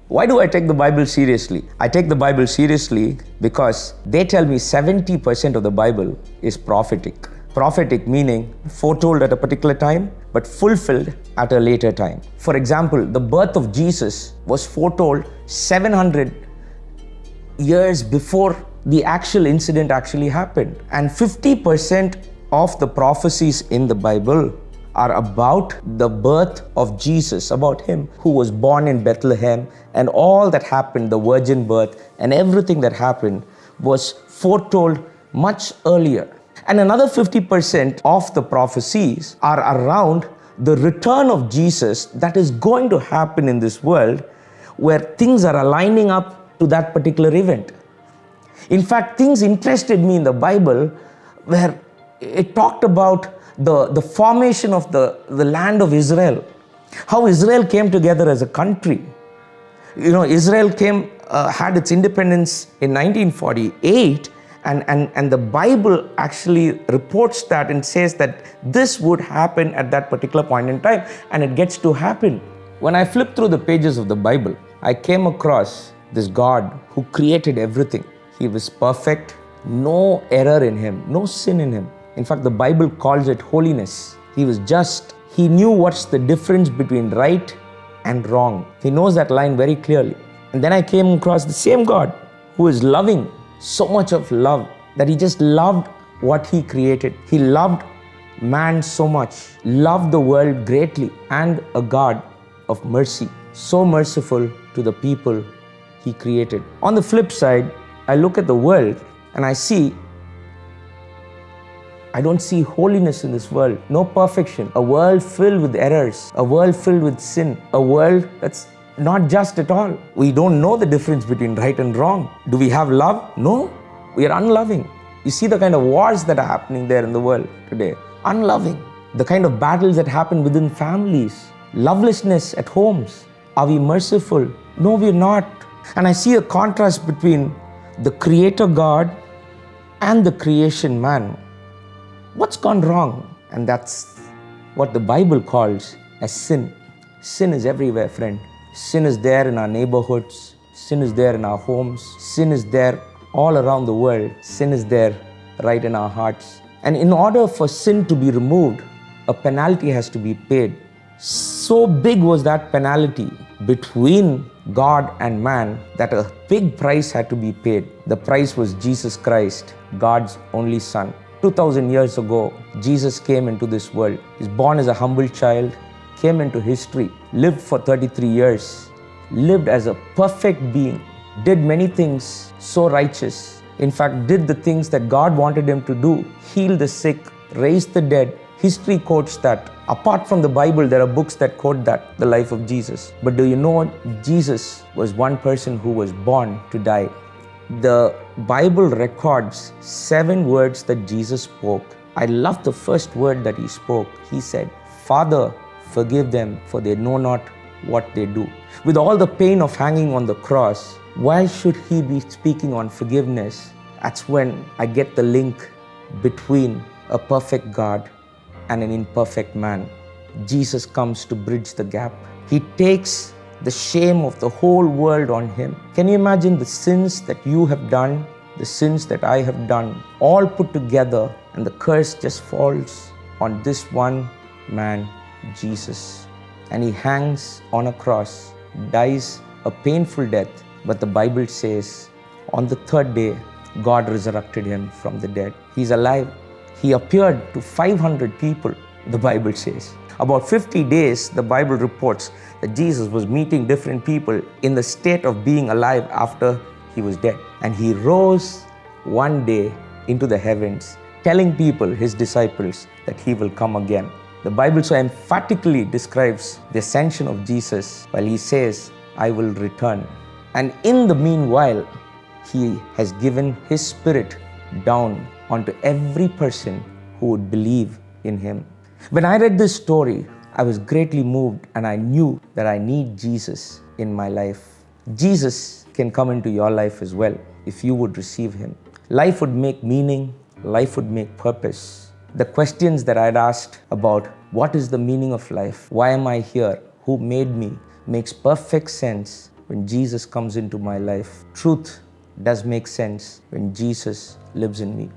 Why do I take the Bible seriously? I take the Bible seriously because they tell me 70% of the Bible is prophetic. Prophetic meaning foretold at a particular time, but fulfilled at a later time. For example, the birth of Jesus was foretold 700 years before the actual incident actually happened. And 50% of the prophecies in the Bible are about the birth of Jesus, about him who was born in Bethlehem, and all that happened, the virgin birth and everything that happened was foretold much earlier. And another 50% of the prophecies are around the return of Jesus that is going to happen in this world, where things are aligning up to that particular event. In fact, things interested me in the Bible where it talked about the formation of the land of Israel, how Israel came together as a country. Israel had its independence in 1948, and the Bible actually reports that and says that this would happen at that particular point in time, and it gets to happen. When I flipped through the pages of the Bible, I came across this God who created everything. He was perfect, no error in him, no sin in him. In fact, the Bible calls it holiness. He was just. He knew what's the difference between right and wrong. He knows that line very clearly. And then I came across the same God who is loving, so much of love that he just loved what he created. He loved man so much, loved the world greatly, and a God of mercy, so merciful to the people he created. On the flip side, I look at the world and I don't see holiness in this world, no perfection, a world filled with errors, a world filled with sin, a world that's not just at all. We don't know the difference between right and wrong. Do we have love? No, we are unloving. You see the kind of wars that are happening there in the world today, unloving. The kind of battles that happen within families, lovelessness at homes. Are we merciful? No, we're not. And I see a contrast between the Creator God and the creation man. What's gone wrong? And that's what the Bible calls as sin. Sin is everywhere, friend. Sin is there in our neighborhoods. Sin is there in our homes. Sin is there all around the world. Sin is there right in our hearts. And in order for sin to be removed, a penalty has to be paid. So big was that penalty between God and man that a big price had to be paid. The price was Jesus Christ, God's only Son. 2000 years ago, Jesus came into this world. He's born as a humble child, came into history, lived for 33 years, lived as a perfect being, did many things so righteous. In fact, did the things that God wanted him to do, healed the sick, raised the dead. History quotes that. Apart from the Bible, there are books that quote that, the life of Jesus. But do you know Jesus was one person who was born to die? The Bible records 7 words that Jesus spoke. I love the first word that he spoke. He said, "Father, forgive them, for they know not what they do." With all the pain of hanging on the cross, why should he be speaking on forgiveness? That's when I get the link between a perfect God and an imperfect man. Jesus comes to bridge the gap. He takes the shame of the whole world on him. Can you imagine the sins that you have done, the sins that I have done, all put together, and the curse just falls on this one man, Jesus. And he hangs on a cross, dies a painful death, but the Bible says on the 3rd day, God resurrected him from the dead. He's alive. He appeared to 500 people, the Bible says. About 50 days, the Bible reports that Jesus was meeting different people in the state of being alive after he was dead. And he rose one day into the heavens, telling people, his disciples, that he will come again. The Bible so emphatically describes the ascension of Jesus while he says, "I will return." And in the meanwhile, he has given his Spirit down onto every person who would believe in him. When I read this story, I was greatly moved, and I knew that I need Jesus in my life. Jesus can come into your life as well if you would receive him. Life would make meaning, life would make purpose. The questions that I'd asked about what is the meaning of life, why am I here, who made me, makes perfect sense when Jesus comes into my life. Truth does make sense when Jesus lives in me.